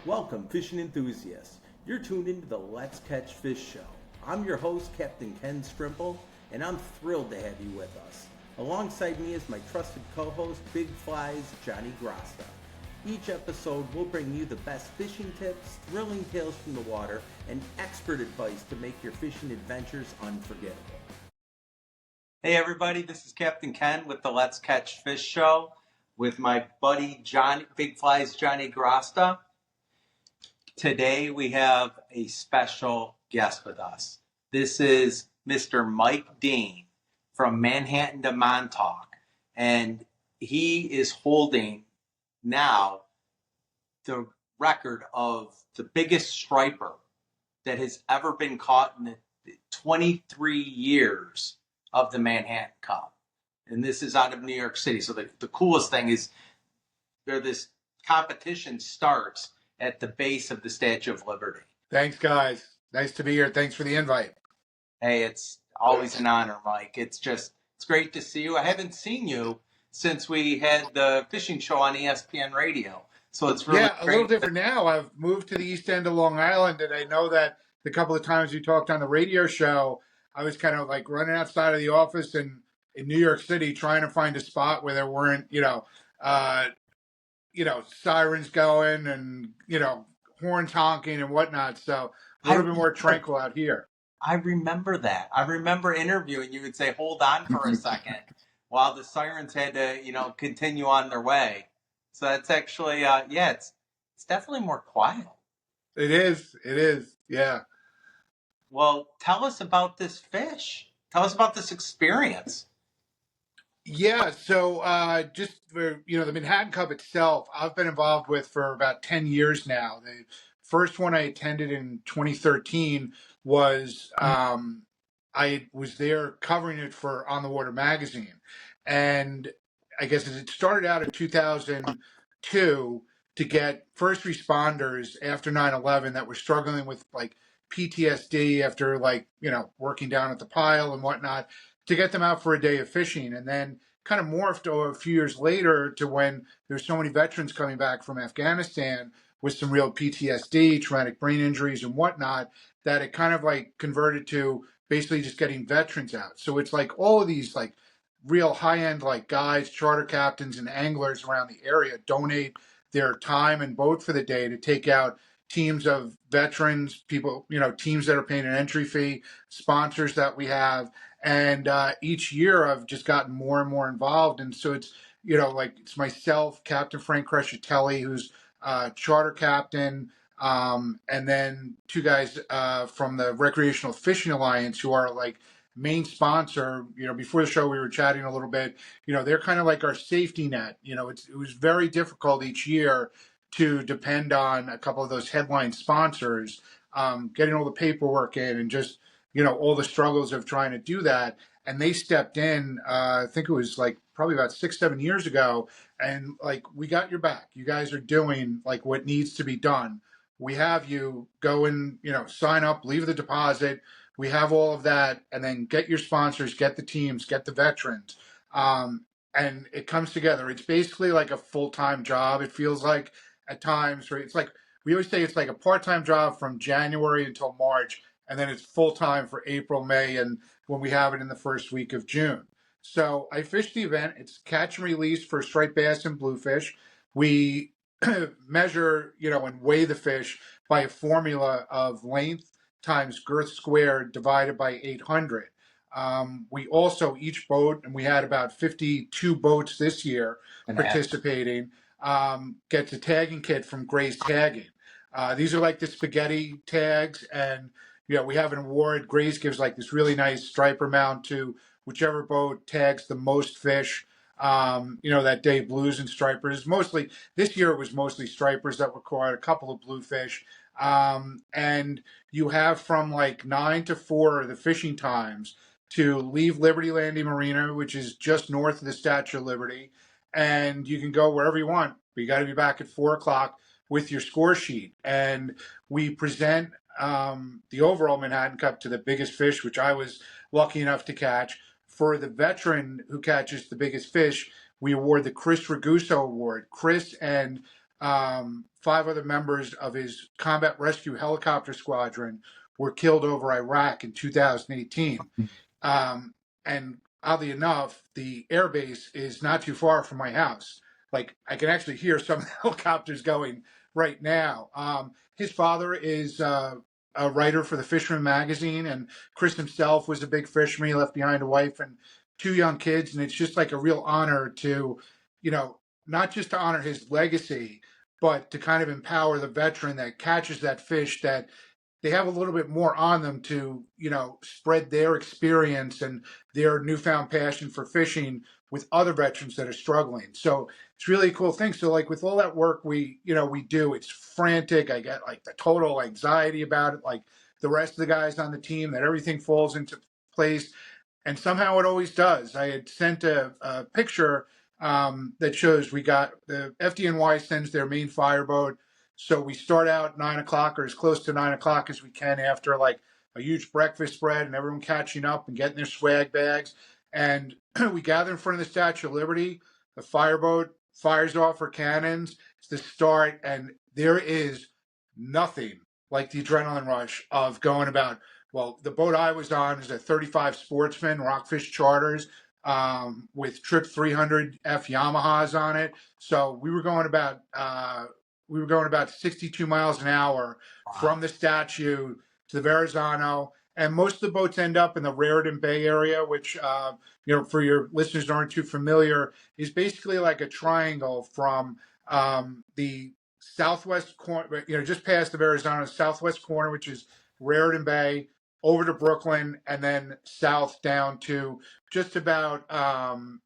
Welcome, fishing enthusiasts. You're tuned into the Let's Catch Fish show. I'm your host, Captain Ken Strimple, and I'm thrilled to have you with us. Alongside me is my trusted co-host, Big Fly's Johny Grasta. Each episode will bring you the best fishing tips, thrilling tales from the water, and expert advice to make your fishing adventures unforgettable. Hey everybody, this is Captain Ken with the Let's Catch Fish show with my buddy Johny, Big Fly's Johny Grasta. Today we have a special guest with us. This is Mr. Mike Dean from Manhattan to Montauk, and he is holding now the record of the biggest striper that has ever been caught in the 23 years of the Manhattan Cup. And this is out of New York City. So the coolest thing is this competition starts at the base of the Statue of Liberty. Thanks, guys. Nice to be here. Thanks for the invite. Hey, it's always an honor, Mike. It's great to see you. I haven't seen you since we had the fishing show on ESPN Radio. So it's really a little different now. I've moved to the east end of Long Island, and I know that the couple of times we talked on the radio show, I was kind of like running outside of the office in New York City trying to find a spot where there weren't, sirens going and, horns honking and whatnot. So a little bit more tranquil out here. I remember that. I remember interviewing you would say, hold on for a second while the sirens had to, continue on their way. So that's actually, it's definitely more quiet. It is. Yeah. Well, tell us about this fish. Tell us about this experience. Yeah, so just for, the Manhattan Cup itself, I've been involved with for about 10 years now. The first one I attended in 2013 was, I was there covering it for On the Water magazine. And I guess it started out in 2002 to get first responders after 9/11 that were struggling with like PTSD after working down at the pile and whatnot, to get them out for a day of fishing. And then kind of morphed a few years later to when there's so many veterans coming back from Afghanistan with some real PTSD, traumatic brain injuries and whatnot, that it kind of converted to basically just getting veterans out. So it's all of these real high-end guides, charter captains and anglers around the area donate their time and boat for the day to take out teams of veterans, people, teams that are paying an entry fee, sponsors that we have. And each year I've just gotten more and more involved. And so it's, it's myself, Captain Frank Crescitelli, who's charter captain, and then two guys from the Recreational Fishing Alliance who are main sponsor. Before the show we were chatting a little bit, they're kind of like our safety net. It was very difficult each year to depend on a couple of those headline sponsors, getting all the paperwork in and just, all the struggles of trying to do that. And they stepped in, I think it was probably about 6-7 years ago. And we got your back. You guys are doing what needs to be done. We have you go and, sign up, leave the deposit. We have all of that. And then get your sponsors, get the teams, get the veterans. And it comes together. It's basically like a full-time job. It feels like at times, right? It's we always say it's like a part-time job from January until March. And then it's full-time for April, May, and when we have it in the first week of June. So I fish the event. It's catch and release for striped bass and bluefish. We measure, and weigh the fish by a formula of length times girth squared divided by 800. We also, each boat, and we had about 52 boats this year participating, gets a tagging kit from Gray's Tagging. These are the spaghetti tags, and we have an award. Gray's gives this really nice striper mount to whichever boat tags the most fish. That day, blues and stripers. Mostly this year, it was mostly stripers that were caught, a couple of bluefish. And you have from 9 to 4 the fishing times to leave Liberty Landing Marina, which is just north of the Statue of Liberty. And you can go wherever you want, but you got to be back at 4:00 with your score sheet. And we present the overall Manhattan Cup to the biggest fish, which I was lucky enough to catch. For the veteran who catches the biggest fish, we award the Chris Raguso Award. Chris and 5 other members of his combat rescue helicopter squadron were killed over Iraq in 2018. And oddly enough, the airbase is not too far from my house. Like, I can actually hear some helicopters going right now. His father is a writer for the Fisherman magazine, and Chris himself was a big fisherman. He left behind a wife and 2 young kids, and it's just like a real honor to, not just to honor his legacy, but to kind of empower the veteran that catches that fish, that they have a little bit more on them to, spread their experience and their newfound passion for fishing with other veterans that are struggling. So it's really a cool thing. So like with all that work we do, it's frantic. I get like the total anxiety about it, like the rest of the guys on the team, that everything falls into place. And somehow it always does. I had sent a picture that shows we got the FDNY sends their main fireboat. So we start out 9 o'clock or as close to 9 o'clock as we can after like a huge breakfast spread and everyone catching up and getting their swag bags. And we gather in front of the Statue of Liberty. The fireboat fires off her cannons. It's the start, and there is nothing like the adrenaline rush of going about. Well, the boat I was on is a 35 Sportsman Rockfish Charters with Trip 300F Yamahas on it. So we were going about 62 miles an hour from the statue to the Verrazano. And most of the boats end up in the Raritan Bay area, which, for your listeners who aren't too familiar, is basically like a triangle from the southwest corner, just past the Verrazano, southwest corner, which is Raritan Bay, over to Brooklyn, and then south down to just about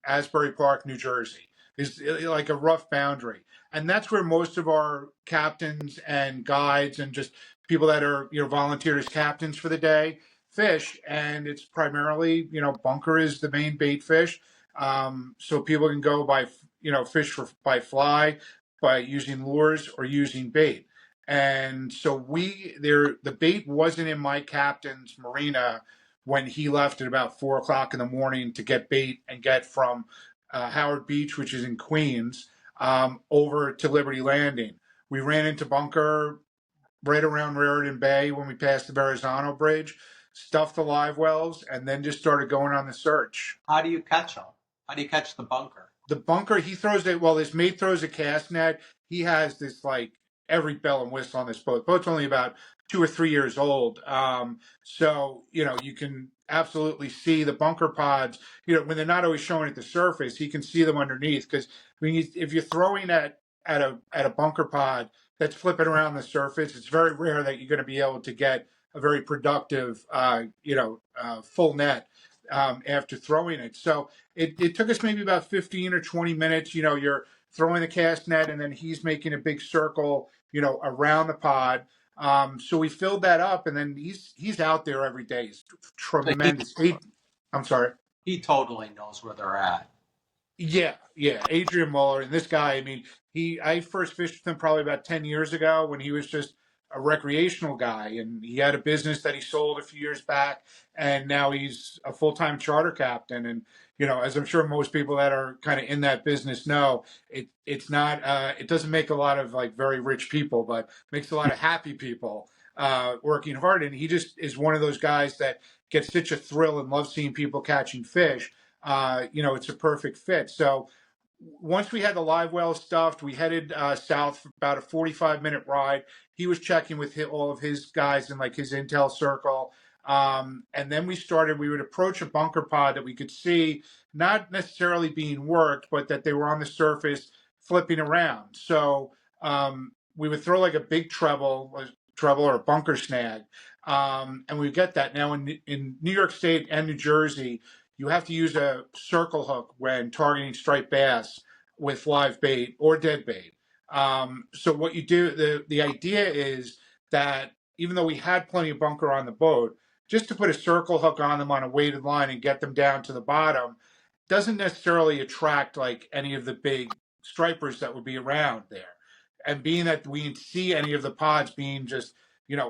Asbury Park, New Jersey. Is like a rough boundary. And that's where most of our captains and guides and just people that are, volunteered as captains for the day fish. And it's primarily, bunker is the main bait fish. So people can go by, fish by fly, by using lures or using bait. And so the bait wasn't in my captain's marina when he left at about 4 o'clock in the morning to get bait and get from Howard Beach, which is in Queens, over to Liberty Landing. We ran into bunker right around Raritan Bay when we passed the Verrazano Bridge, stuffed the live wells, and then just started going on the search. How do you catch them? How do you catch the bunker? The bunker, his mate throws a cast net. He has this like every bell and whistle on this boat. The boat's only about 2 or 3 years old. So, you can absolutely see the bunker pods, when they're not always showing at the surface, he can see them underneath. Because if you're throwing at a bunker pod that's flipping around the surface, it's very rare that you're going to be able to get a very productive, full net after throwing it. So it took us maybe about 15 or 20 minutes. You're throwing the cast net and then he's making a big circle, around the pod. So we filled that up, and then he's out there every day. He's tremendous. I'm sorry. He totally knows where they're at. Yeah. Adrian Muller, and this guy, I first fished with him probably about 10 years ago when he was just a recreational guy, and he had a business that he sold a few years back, and now he's a full-time charter captain. And as I'm sure most people that are kind of in that business know, it's not it doesn't make a lot of like very rich people, but makes a lot of happy people working hard. And he just is one of those guys that gets such a thrill and loves seeing people catching fish. It's a perfect fit. So once we had the live well stuffed, we headed south for about a 45-minute ride. He was checking with all of his guys in like his intel circle. And then we would approach a bunker pod that we could see not necessarily being worked, but that they were on the surface flipping around. So we would throw like a big treble or a bunker snag. And we get that. Now in New York State and New Jersey, you have to use a circle hook when targeting striped bass with live bait or dead bait. So what you do, the idea is that even though we had plenty of bunker on the boat, just to put a circle hook on them on a weighted line and get them down to the bottom doesn't necessarily attract like any of the big stripers that would be around there. And being that we see any of the pods being just,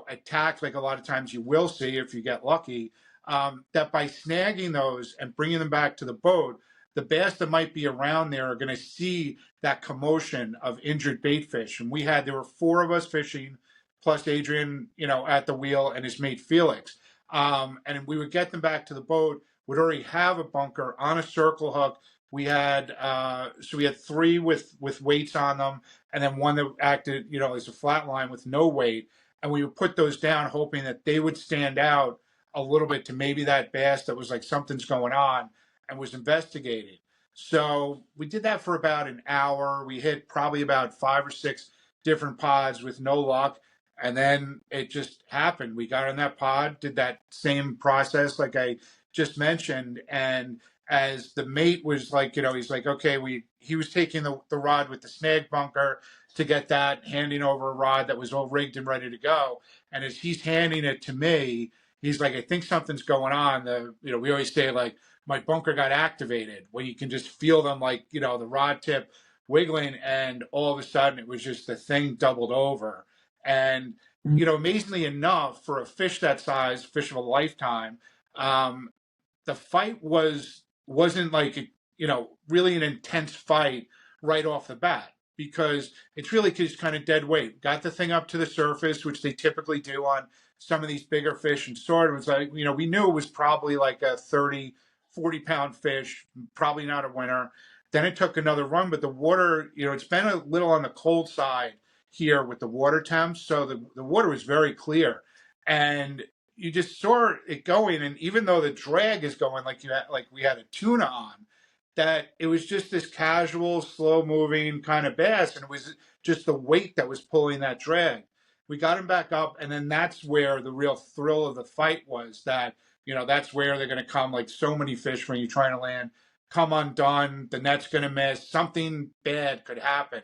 attacked, like a lot of times you will see if you get lucky, that by snagging those and bringing them back to the boat, the bass that might be around there are going to see that commotion of injured bait fish. And there were 4 of us fishing, plus Adrian, at the wheel, and his mate Felix. And we would get them back to the boat. We'd already have a bunker on a circle hook. We had 3 with weights on them, and then one that acted, as a flat line with no weight. And we would put those down, hoping that they would stand out a little bit to maybe that bass that was like something's going on and was investigated. So we did that for about an hour. We hit probably about 5 or 6 different pods with no luck. And then it just happened. We got on that pod, did that same process like I just mentioned. And as the mate was like, he's like, okay, he was taking the rod with the snag bunker to get that, handing over a rod that was all rigged and ready to go. And as he's handing it to me, he's like, I think something's going on. We always say like, my bunker got activated, when you can just feel them like, the rod tip wiggling. And all of a sudden it was just the thing doubled over. And, amazingly enough, for a fish that size, fish of a lifetime, the fight wasn't like, really an intense fight right off the bat, because it's really just kind of dead weight. Got the thing up to the surface, which they typically do on some of these bigger fish, and sort of was like, we knew it was probably like a 30, 40-pound fish, probably not a winner. Then it took another run, but the water, it's been a little on the cold side here with the water temps, so the water was very clear. And you just saw it going, and even though the drag is going like we had a tuna on, that it was just this casual, slow moving kind of bass, and it was just the weight that was pulling that drag. We got him back up, and then that's where the real thrill of the fight was. That that's where they're going to come, like so many fish when you're trying to land, come undone, the net's going to miss, something bad could happen.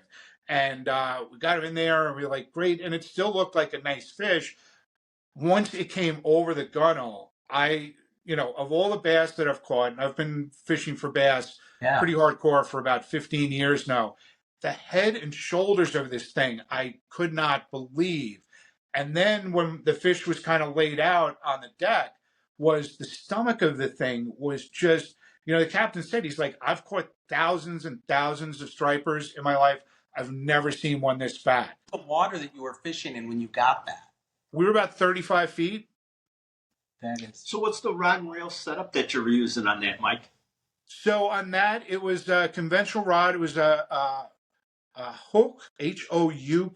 And we got him in there, and we were like, great, and it still looked like a nice fish. Once it came over the gunnel, of all the bass that I've caught, and I've been fishing for bass pretty hardcore for about 15 years now, the head and shoulders of this thing, I could not believe. And then when the fish was kind of laid out on the deck, was the stomach of the thing was just, the captain said, he's like, I've caught thousands and thousands of stripers in my life. I've never seen one this fat. The water that you were fishing in when you got that? We were about 35 feet. So what's the rod and reel setup that you're using on that, Mike? So on that, it was a conventional rod. It was a Hook, Houk,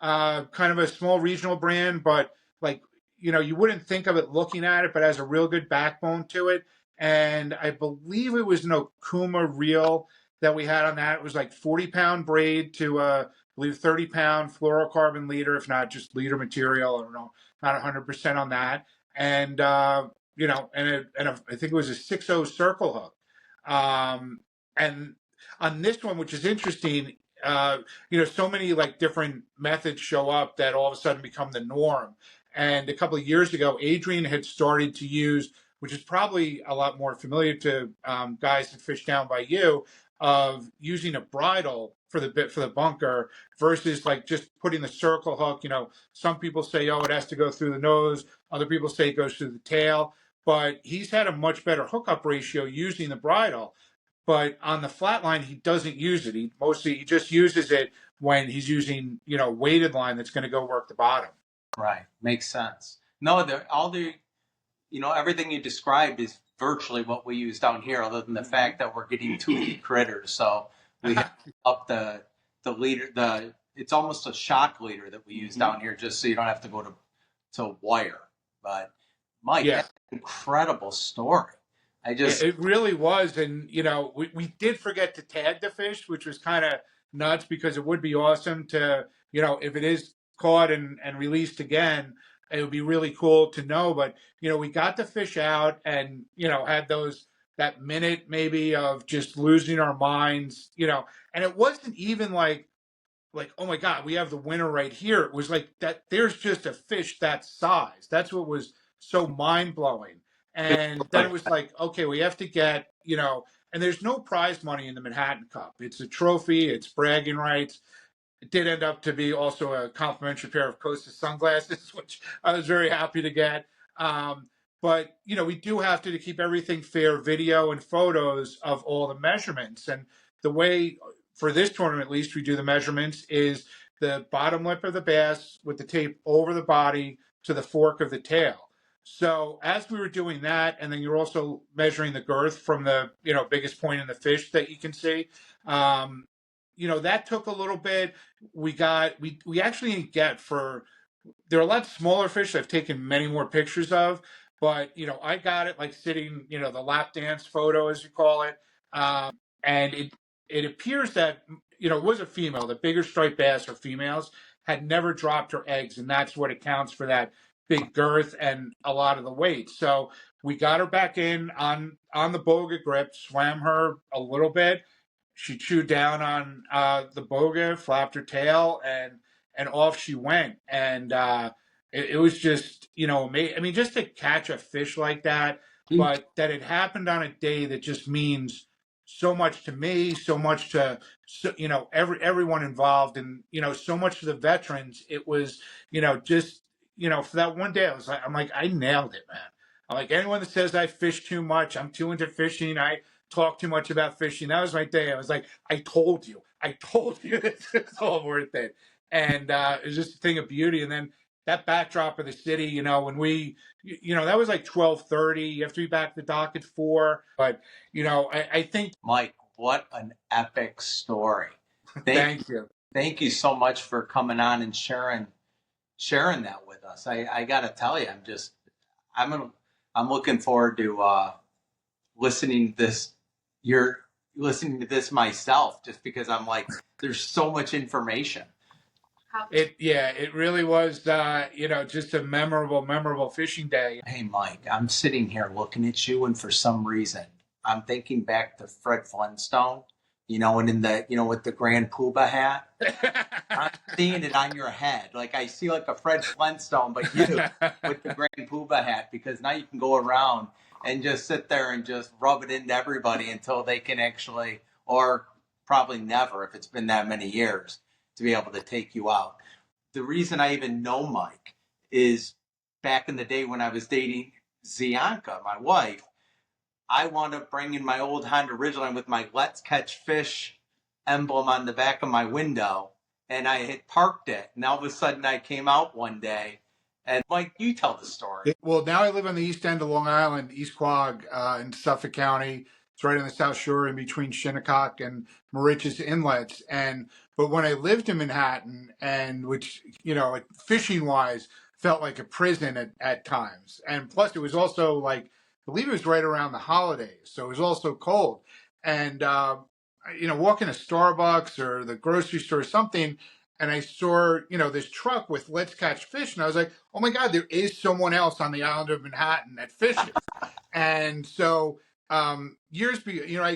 kind of a small regional brand, but like, you wouldn't think of it looking at it, but has a real good backbone to it. And I believe it was an Okuma reel that we had on that. It was like 40-pound braid to, I believe, 30-pound fluorocarbon leader, if not just leader material. I don't know, not 100% on that. And, I think it was a 6.0 circle hook. And on this one, which is interesting, so many like different methods show up that all of a sudden become the norm. And a couple of years ago, Adrian had started to use, which is probably a lot more familiar to guys that fish down by you, of using a bridle for the bunker versus like just putting the circle hook. Some people say, oh, it has to go through the nose. Other people say it goes through the tail. But he's had a much better hookup ratio using the bridle. But on the flat line, he doesn't use it. He just uses it when he's using, weighted line that's going to go work the bottom. Right. Makes sense. No, everything you described is virtually what we use down here, other than the fact that we're getting toothy critters. So we have up the leader, it's almost a shock leader that we use down here, just so you don't have to go to wire. But Mike, that's an incredible story. It really was. And, we did forget to tag the fish, which was kind of nuts, because it would be awesome to, if it is caught and released again, it would be really cool to know. But, we got the fish out and, had that minute maybe of just losing our minds, and it wasn't even like, oh my God, we have the winner right here. It was like that. There's just a fish that size. That's what was so mind blowing. And then it was like, okay, we have to get, and there's no prize money in the Manhattan Cup. It's a trophy. It's bragging rights. It did end up to be also a complimentary pair of Costa sunglasses, which I was very happy to get. But we do have to keep everything fair, video and photos of all the measurements. And the way for this tournament, at least, we do the measurements is the bottom lip of the bass with the tape over the body to the fork of the tail. So as we were doing that, and then you're also measuring the girth from the biggest point in the fish that you can see. That took a little bit. We actually didn't get for. There are a lot smaller fish I've taken many more pictures of, but I got it like sitting, the lap dance photo as you call it, and it appears that it was a female. The bigger striped bass or females had never dropped her eggs, and that's what accounts for that big girth and a lot of the weight. So we got her back in on the boga grip, swam her a little bit. She chewed down on the boga, flapped her tail, and off she went. And it was just, amazing. I mean, just to catch a fish like that, but that it happened on a day that just means so much to me, so much to everyone involved, and so much to the veterans. It was just for that one day, I'm like I nailed it, man. I'm like, anyone that says I fish too much, I'm too into fishing, I talk too much about fishing. That was my day. I was like, I told you it's all worth it. And it was just a thing of beauty. And then that backdrop of the city, when we, that was like 12:30. You have to be back at the dock at 4. But I think Mike, what an epic story! Thank you. Thank you so much for coming on and sharing that with us. I got to tell you, I'm looking forward to listening to this. You're listening to this myself, just because I'm like, there's so much information. It really was, just a memorable fishing day. Hey, Mike, I'm sitting here looking at you, and for some reason, I'm thinking back to Fred Flintstone, and in the, with the Grand Poobah hat. I'm seeing it on your head. Like I see like a Fred Flintstone, but you with the Grand Poobah hat, because now you can go around and just sit there and just rub it into everybody until they can actually, or probably never, if it's been that many years, to be able to take you out. The reason I even know Mike is back in the day when I was dating Zianka, my wife, I wound up bringing my old Honda Ridgeline with my Let's Catch Fish emblem on the back of my window, and I had parked it. And all of a sudden I came out one day, and Mike, you tell the story. Well, now I live on the east end of Long Island, East Quogue, in Suffolk County. It's right on the South Shore in between Shinnecock and Moriches Inlets. But when I lived in Manhattan, and which, fishing wise, felt like a prison at times. And plus it was also like, I believe it was right around the holidays. So it was also cold. And, walking to Starbucks or the grocery store or something, and I saw, this truck with Let's Catch Fish. And I was like, oh my God, there is someone else on the island of Manhattan that fishes. And so I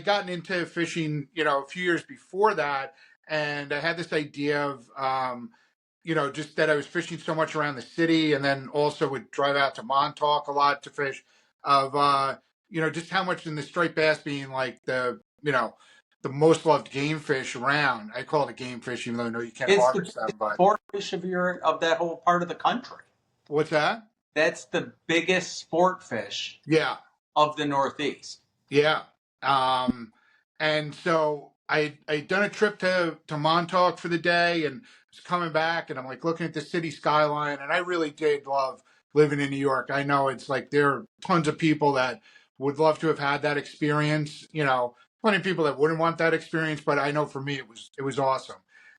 gotten into fishing, a few years before that. And I had this idea of, just that I was fishing so much around the city, and then also would drive out to Montauk a lot to fish, of, just how much in the striped bass being like the most loved game fish around. I call it a game fish, even though I know you can't harvest them. But sport fish of that whole part of the country. What's that? That's the biggest sport fish. Yeah. Of the Northeast. Yeah. And so I'd done a trip to Montauk for the day, and was coming back, and I'm like looking at the city skyline, and I really did love living in New York. I know it's like there are tons of people that would love to have had that experience, plenty of people that wouldn't want that experience, but I know for me it was awesome.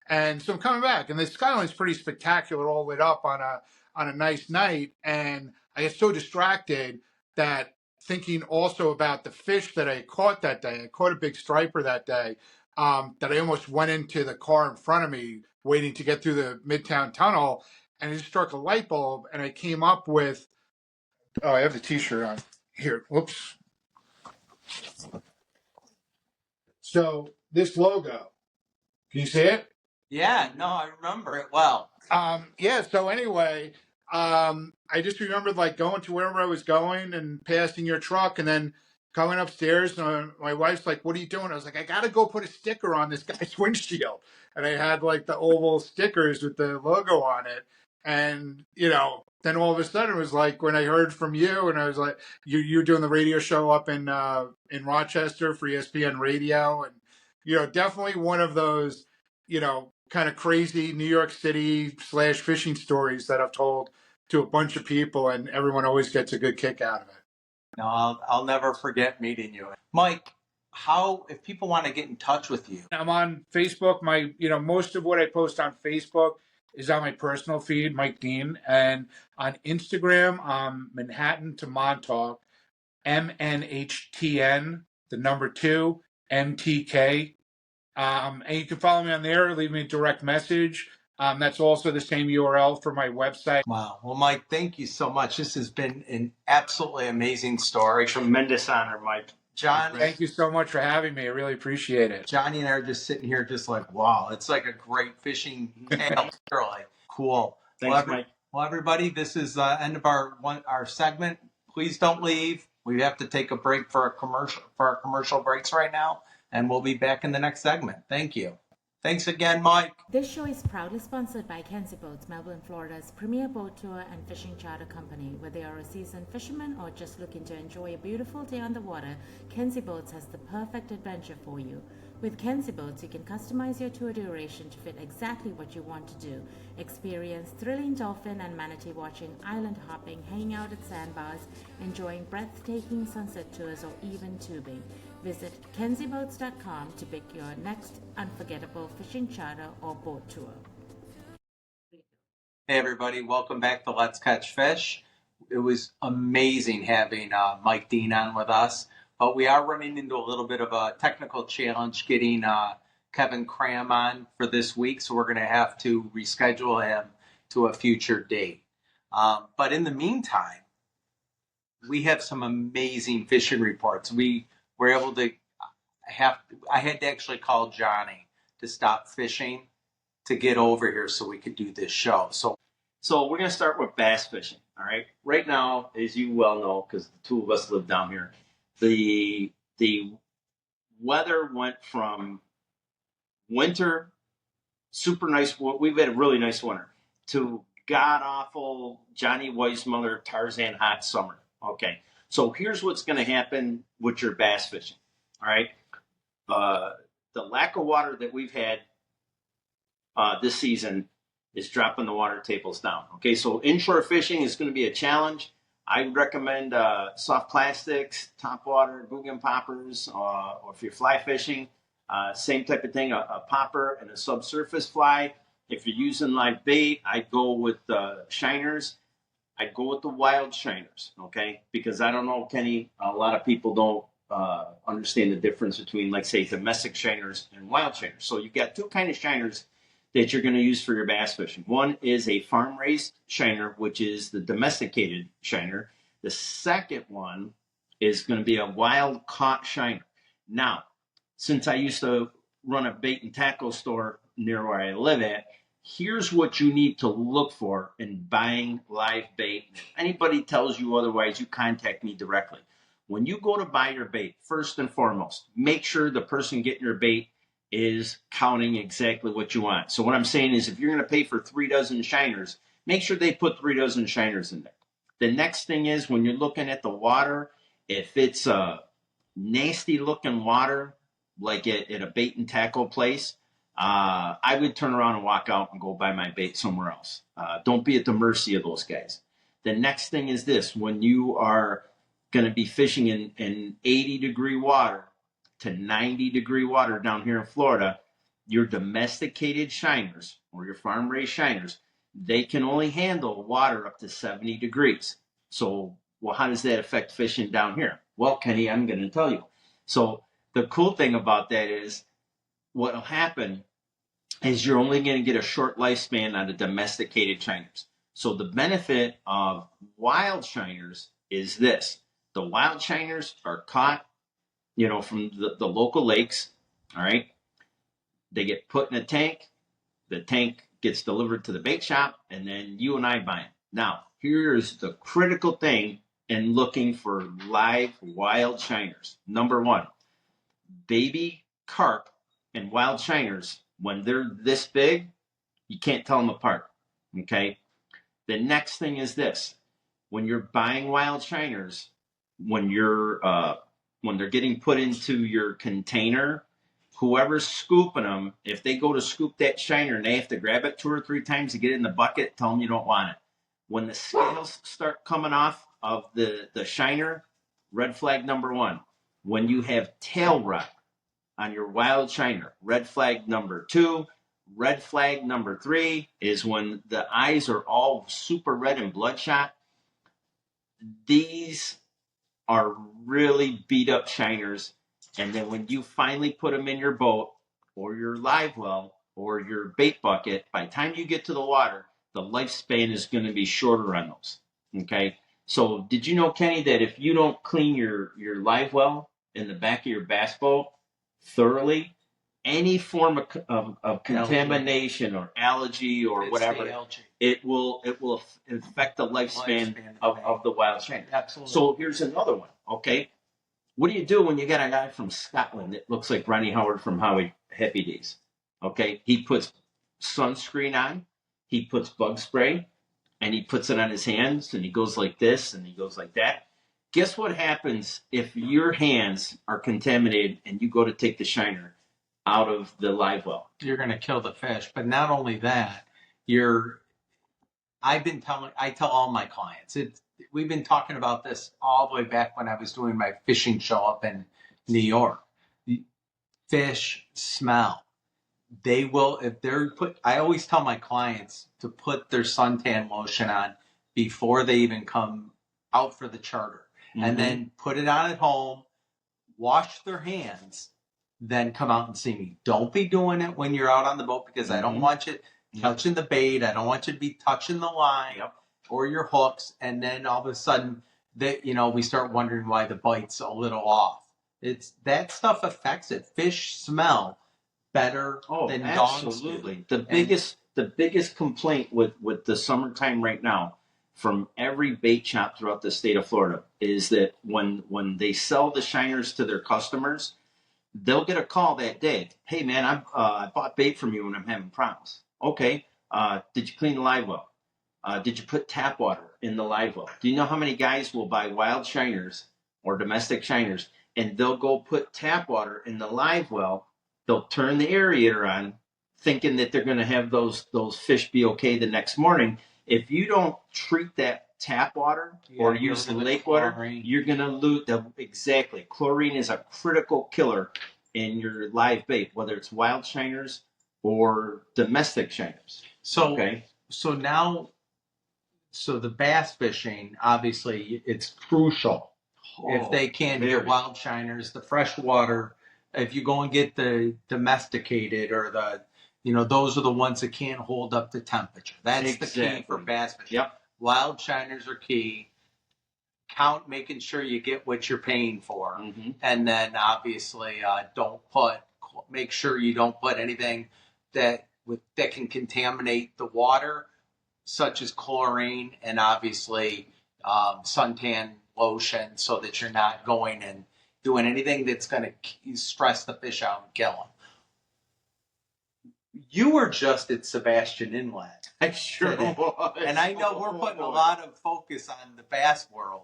And so I'm coming back, and the skyline's pretty spectacular, all lit up on a nice night, and I get so distracted that thinking also about the fish that I caught that day. I caught a big striper that day, that I almost went into the car in front of me waiting to get through the Midtown Tunnel, and it just struck a light bulb, and I came up with, I have the t-shirt on here. Whoops. So this logo, can you see it? Yeah, no, I remember it well. So anyway, I just remembered like going to wherever I was going and passing your truck, and then coming upstairs, and my wife's like, what are you doing? I was like, I got to go put a sticker on this guy's windshield. And I had like the oval stickers with the logo on it. And, then all of a sudden it was like when I heard from you and I was like, you're doing the radio show up in Rochester for ESPN radio. And, definitely one of those, kind of crazy New York City / fishing stories that I've told to a bunch of people, and everyone always gets a good kick out of it. No, I'll never forget meeting you. Mike, if people want to get in touch with you? I'm on Facebook. Most of what I post on Facebook is on my personal feed, Mike Dean. And on Instagram, Manhattan to Montauk, MNHTN, the number 2, MTK. And you can follow me on there, leave me a direct message. That's also the same URL for my website. Wow. Well, Mike, thank you so much. This has been an absolutely amazing story. Tremendous honor, Mike. John, thank you so much for having me. I really appreciate it. Johnny and I are just sitting here just like, wow, it's like a great fishing tale. Really cool. Thanks, Mike. Well, everybody, this is the end of our segment. Please don't leave. We have to take a break for our commercial breaks right now, and we'll be back in the next segment. Thank you. Thanks again, Mike. This show is proudly sponsored by Kenzie Boats, Melbourne, Florida's premier boat tour and fishing charter company. Whether you're a seasoned fisherman or just looking to enjoy a beautiful day on the water, Kenzie Boats has the perfect adventure for you. With Kenzie Boats, you can customize your tour duration to fit exactly what you want to do. Experience thrilling dolphin and manatee watching, island hopping, hanging out at sandbars, enjoying breathtaking sunset tours, or even tubing. Visit kenzieboats.com to pick your next unforgettable fishing charter or boat tour. Hey everybody, welcome back to Let's Catch Fish. It was amazing having Mike Dean on with us, but we are running into a little bit of a technical challenge getting Kevin Cram on for this week, so we're going to have to reschedule him to a future date. But in the meantime, we have some amazing fishing reports. We were able to I had to actually call Johnny to stop fishing to get over here so we could do this show. So we're going to start with bass fishing, all right? Right now, as you well know, because the two of us live down here, the weather went from winter, super nice, we've had a really nice winter, to god-awful Johnny Weissmuller, Tarzan hot summer. Okay, so here's what's going to happen with your bass fishing, all right? The lack of water that we've had this season is dropping the water tables down. Okay, so inshore fishing is going to be a challenge. I would recommend soft plastics, top water, boogan poppers, or if you're fly fishing, same type of thing, a popper and a subsurface fly. If you're using live bait, I'd go with shiners. I'd go with the wild shiners, okay? Because I don't know, Kenny, a lot of people don't understand the difference between, like, say, domestic shiners and wild shiners. So you've got two kind of shiners that you're going to use for your bass fishing. One is a farm-raised shiner, which is the domesticated shiner. The second one is going to be a wild-caught shiner. Now, since I used to run a bait and tackle store near where I live at, here's what you need to look for in buying live bait. If anybody tells you otherwise, you contact me directly. When you go to buy your bait, first and foremost, make sure the person getting your bait is counting exactly what you want. So what I'm saying is, if you're going to pay for 3 dozen shiners, make sure they put 3 dozen shiners in there. The next thing is, when you're looking at the water, if it's a nasty looking water, like at a bait and tackle place, I would turn around and walk out and go buy my bait somewhere else. Don't be at the mercy of those guys. The next thing is this: when you are going to be fishing in 80-degree water to 90-degree water down here in Florida, your domesticated shiners or your farm-raised shiners, they can only handle water up to 70 degrees. So, well, how does that affect fishing down here? Well, Kenny, I'm going to tell you. So the cool thing about that is, what will happen is you're only going to get a short lifespan out of domesticated shiners. So the benefit of wild shiners is this: the wild shiners are caught, from the local lakes, all right? They get put in a tank. The tank gets delivered to the bait shop, and then you and I buy them. Now, here's the critical thing in looking for live wild shiners. Number one, baby carp and wild shiners, when they're this big, you can't tell them apart, okay? The next thing is this: when you're buying wild shiners, when they're getting put into your container, whoever's scooping them, if they go to scoop that shiner and they have to grab it 2 or 3 times to get it in the bucket, tell them you don't want it. When the scales start coming off of the shiner, red flag number 1. When you have tail rot on your wild shiner, red flag number 2. Red flag number 3 is when the eyes are all super red and bloodshot. These are really beat up shiners. And then when you finally put them in your boat or your live well or your bait bucket, by the time you get to the water, the lifespan is going to be shorter on those. Okay. So did you know, Kenny, that if you don't clean your live well in the back of your bass boat thoroughly, any form of contamination or allergy or whatever, it will affect the lifespan of the wild shiner. Absolutely. So here's another one. Okay, what do you do when you got a guy from Scotland that looks like Ronnie Howard from Happy Days? Okay, he puts sunscreen on, he puts bug spray, and he puts it on his hands, and he goes like this, and he goes like that. Guess what happens if your hands are contaminated and you go to take the shiner out of the live well? You're going to kill the fish. But not only that, I tell all my clients, we've been talking about this all the way back when I was doing my fishing show up in New York. Fish smell. They will, I always tell my clients to put their suntan lotion on before they even come out for the charter. Mm-hmm. And then put it on at home, wash their hands, then come out and see me. Don't be doing it when you're out on the boat, because I don't want you touching the bait. I don't want you to be touching the line or your hooks. And then all of a sudden we start wondering why the bite's a little off. That stuff affects it. Fish smell better than dogs. Absolutely. The biggest complaint with the summertime right now from every bait shop throughout the state of Florida is that when they sell the shiners to their customers, they'll get a call that day. Hey man, I bought bait from you and I'm having problems. Okay. Did you clean the live well? Did you put tap water in the live well? Do you know how many guys will buy wild shiners or domestic shiners and they'll go put tap water in the live well? They'll turn the aerator on thinking that they're going to have those fish be okay the next morning. If you don't treat that tap water or use the lake water, you're going to lose. Exactly. Chlorine is a critical killer in your live bait, whether it's wild shiners or domestic shiners. So the bass fishing, obviously, it's crucial. If they can't get wild shiners, the fresh water, if you go and get the domesticated or those are the ones that can't hold up the temperature. That's the key for bass fishing. Yep. Wild shiners are key. Making sure you get what you're paying for. Mm-hmm. And then obviously make sure you don't put anything that can contaminate the water, such as chlorine and obviously suntan lotion, so that you're not going and doing anything that's going to stress the fish out and kill them. You were just at Sebastian Inlet. I sure was. And I know we're putting a lot of focus on the bass world.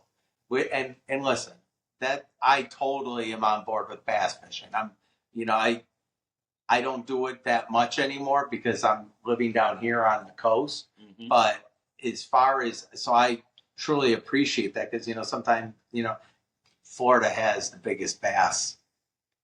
And listen, that I totally am on board with bass fishing. I don't do it that much anymore because I'm living down here on the coast. Mm-hmm. But so I truly appreciate that, because, sometimes, Florida has the biggest bass.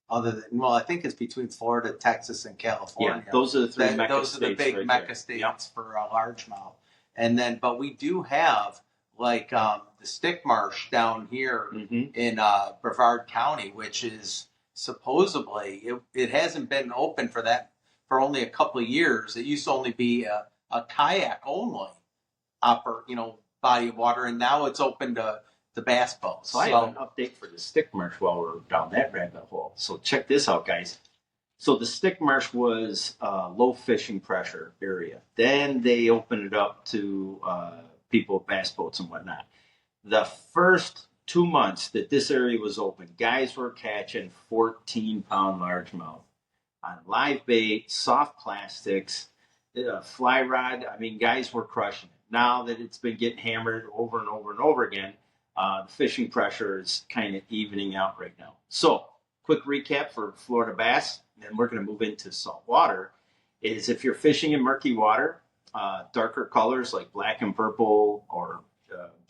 I think it's between Florida, Texas, and California. Yeah, those are the three Mecca states. Those are the big Mecca states for a largemouth. And then, but we do have the stick marsh down here in Brevard County, which is supposedly it hasn't been open for only a couple of years. It used to only be a kayak only body of water, and now it's open to the bass boats. So I have an update for the stick marsh while we're down that rabbit hole. So check this out, guys. So the stick marsh was low fishing pressure area. Then they opened it up to people with bass boats and whatnot. The first 2 months that this area was open, guys were catching 14-pound largemouth on live bait, soft plastics, fly rod. I mean, guys were crushing it. now that it's been getting hammered over and over and over again, the fishing pressure is kind of evening out right now. So, quick recap for Florida bass, and then we're going to move into salt water, is if you're fishing in murky water, darker colors like black and purple, or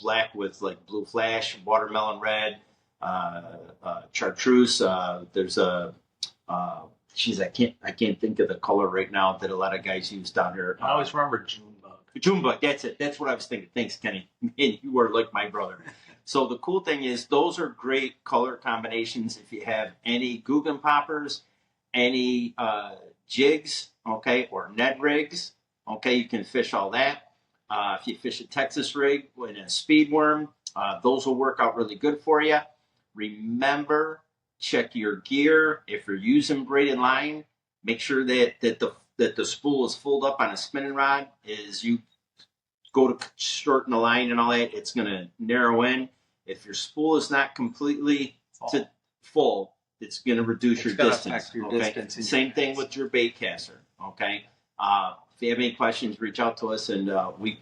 black with like blue flash, watermelon red, chartreuse. There's a I can't think of the color right now that a lot of guys use down here. I always remember June bug. June bug, that's it. That's what I was thinking. Thanks, Kenny. And you are like my brother. So the cool thing is those are great color combinations. If you have any Guggen poppers, any jigs, okay, or Ned rigs, okay, you can fish all that. If you fish a Texas rig with a speed worm, those will work out really good for you. Remember, check your gear. If you're using braided line, make sure that the spool is fulled up on a spinning rod. As you go to shorten the line and all that, it's going to narrow in. If your spool is not completely full, it's going to reduce your distance. Distance. Same thing with your bait caster. Okay. If you have any questions, reach out to us, and we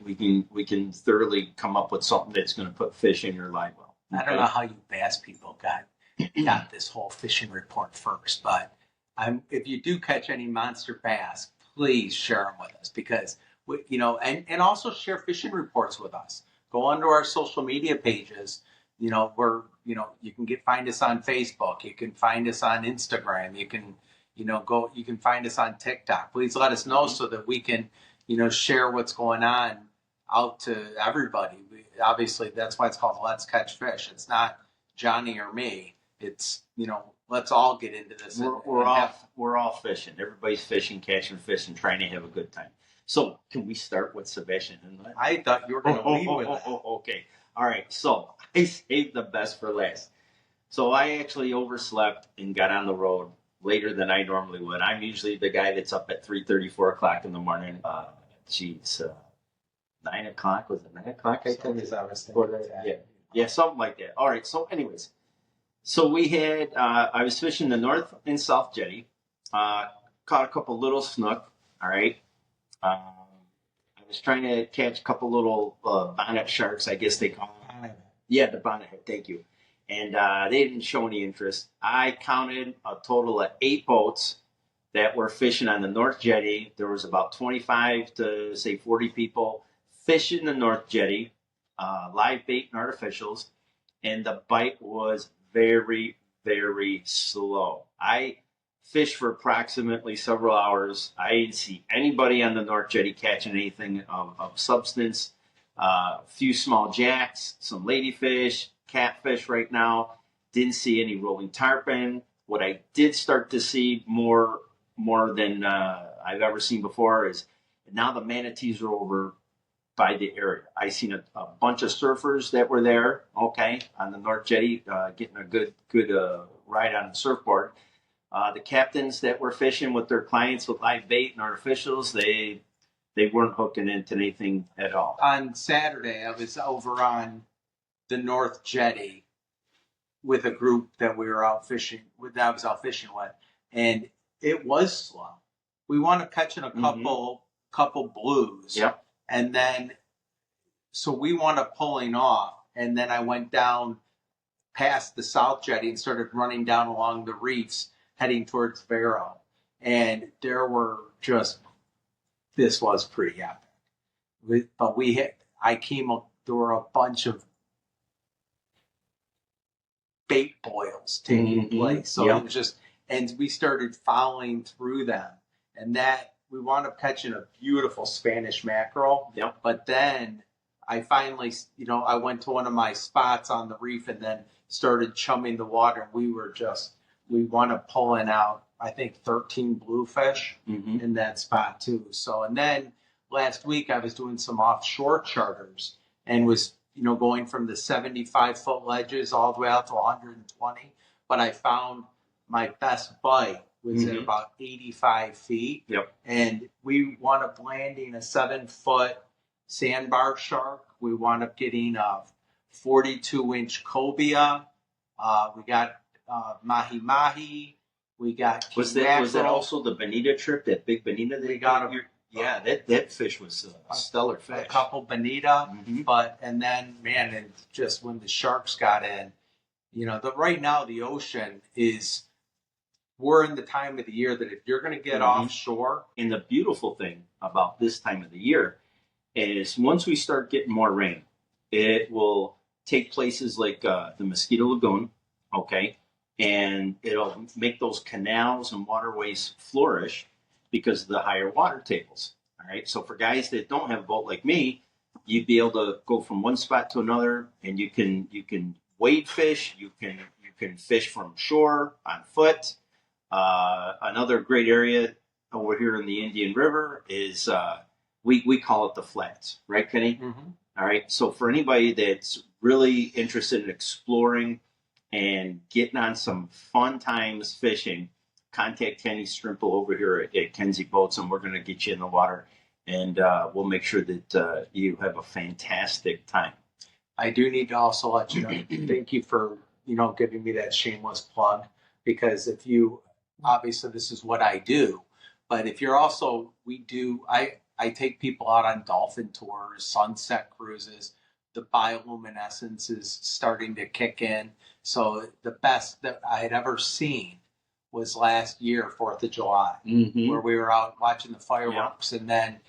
can thoroughly come up with something that's going to put fish in your live well. Okay? I don't know how you bass people got this whole fishing report first, but if you do catch any monster bass, please share them with us, because and also share fishing reports with us. Go onto our social media pages. You can find us on Facebook. You can find us on Instagram. You can you can find us on TikTok. Please let us know so that we can share what's going on out to everybody. Obviously, that's why it's called Let's Catch Fish. It's not Johnny or me. It's let's all get into this. We're all fishing. Everybody's fishing, catching fish, and trying to have a good time. So can we start with Sebastian Inlet? I thought you were going to lead with that. Okay. All right. So I saved the best for last. So I actually overslept and got on the road later than I normally would. I'm usually the guy that's up at 3:30, 4 o'clock in the morning. 9 o'clock? Was it 9 o'clock? I think. Yeah, something like that. All right. So anyways, so we had, I was fishing the North and South Jetty, caught a couple little snook. All right. I was trying to catch a couple little bonnet sharks, I guess they call them. Yeah, the bonnethead. Thank you. And they didn't show any interest. I counted a total of 8 boats that were fishing on the North Jetty. There was about 25 to, say, 40 people fishing the North Jetty, live bait and artificials, and the bite was very, very slow. I fished for approximately several hours. I didn't see anybody on the North Jetty catching anything of substance. A few small jacks, some ladyfish, catfish right now. Didn't see any rolling tarpon. What I did start to see more than I've ever seen before is now the manatees are over by the area. I seen a bunch of surfers that were there, okay, on the North Jetty, getting a good ride on the surfboard. The captains that were fishing with their clients with live bait and artificials, they weren't hooking into anything at all. On Saturday, I was over on the North Jetty with a group that we were out fishing with, and it was slow. We wound up catching a couple blues. Yep. And then, so we wound up pulling off, and then I went down past the South Jetty and started running down along the reefs, heading towards Vero. And there was pretty epic. There were a bunch of bait boils taking place. So it was just, and we started following through them. And we wound up catching a beautiful Spanish mackerel. Yep. But then I finally, I went to one of my spots on the reef and then started chumming the water. We wound up pulling out, I think, 13 bluefish in that spot too. So, and then last week I was doing some offshore charters and was, going from the 75-foot ledges all the way out to 120. But I found my best bite was at about 85 feet. Yep. And we wound up landing a 7-foot sandbar shark. We wound up getting a 42-inch cobia. We got mahi-mahi. We got Was that also the bonita trip, that big bonita that we got? Yeah, that fish was a stellar A fish. couple bonita, Mhm. and then man, and just when the sharks got in, right now the ocean is. We're in the time of the year that if you're going to get offshore, And the beautiful thing about this time of the year is once we start getting more rain, it will take places like the Mosquito Lagoon, okay, and it'll make those canals and waterways flourish because of the higher water tables. All right, so for guys that don't have a boat like me, you'd be able to go from one spot to another, and you can wade fish, you can fish from shore on foot. Another great area over here in the Indian River is we call it the flats, right, Kenny? All right. So for anybody that's really interested in exploring and getting on some fun times fishing, contact Kenny Strimple over here at Kenzie Boats, and we're going to get you in the water, and we'll make sure that you have a fantastic time. I do need to also let you know, thank you for, giving me that shameless plug, because if you, obviously this is what I do, but if you're also, I take people out on dolphin tours, sunset cruises, the bioluminescence is starting to kick in. So the best that I had ever seen was last year, 4th of July, where we were out watching the fireworks, and then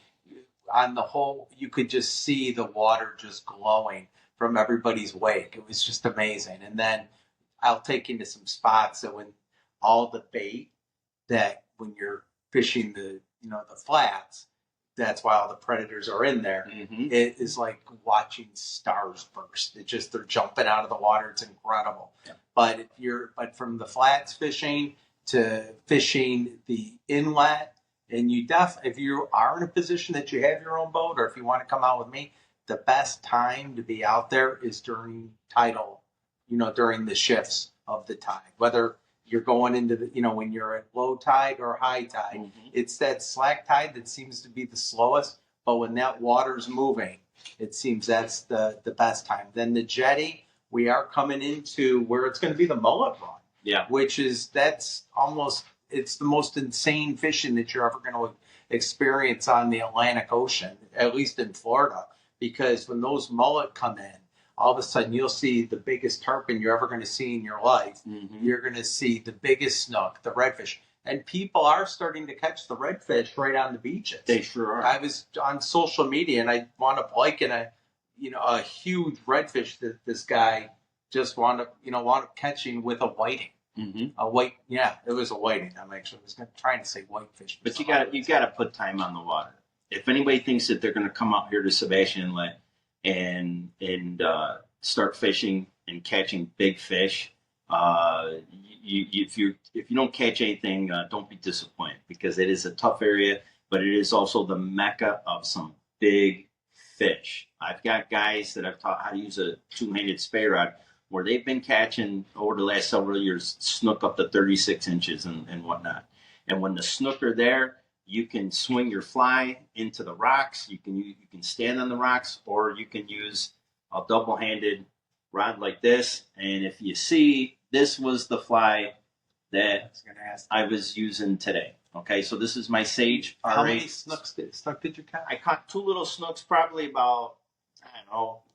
on the whole, you could just see the water just glowing from everybody's wake. It was just amazing. And then I'll take you to some spots that when all the bait that when you're fishing the flats, that's why all the predators are in there. It is like watching stars burst. They're jumping out of the water. It's incredible. Yeah. But from the flats fishing to fishing the inlet, and if you are in a position that you have your own boat, or if you want to come out with me, the best time to be out there is during tidal, during the shifts of the tide, whether you're going into when you're at low tide or high tide. It's that slack tide that seems to be the slowest, but when that water's moving, it seems that's the best time. Then the jetty, we are coming into where it's going to be the mullet run. Yeah. It's the most insane fishing that you're ever going to experience on the Atlantic Ocean, at least in Florida, because when those mullet come in, all of a sudden you'll see the biggest tarpon you're ever going to see in your life. You're going to see the biggest snook, the redfish. And people are starting to catch the redfish right on the beaches. They sure are. I was on social media and I wound up liking a huge redfish that this guy just wound up catching with a whiting. A white, it was a whiting. I was trying to say whitefish. But you got to put time on the water. If anybody thinks that they're going to come out here to Sebastian Inlet and start fishing and catching big fish, if you don't catch anything, don't be disappointed, because it is a tough area, but it is also the mecca of some big fish. I've got guys that I've taught how to use a two-handed spey rod where they've been catching over the last several years snook up to 36 inches and whatnot. And when the snook are there, you can swing your fly into the rocks. You can stand on the rocks, or you can use a double-handed rod like this. And if you see, this was the fly that I was using today. Okay, so this is my Sage. How many snook did you catch? I caught two little snooks, probably about,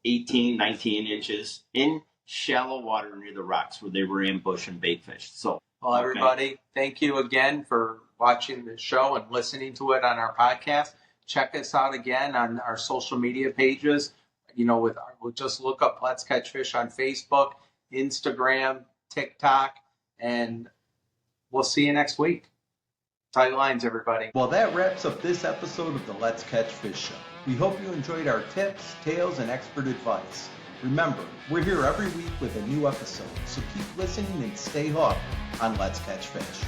18, 19 inches in shallow water near the rocks where they were ambushed and bait fished. So, well, everybody, thank you again for watching the show and listening to it on our podcast. Check us out again on our social media pages. We'll just look up Let's Catch Fish on Facebook, Instagram, TikTok, and we'll see you next week. Tight lines, everybody. Well, that wraps up this episode of the Let's Catch Fish Show. We hope you enjoyed our tips, tales, and expert advice. Remember, we're here every week with a new episode, so keep listening and stay hooked on Let's Catch Fish.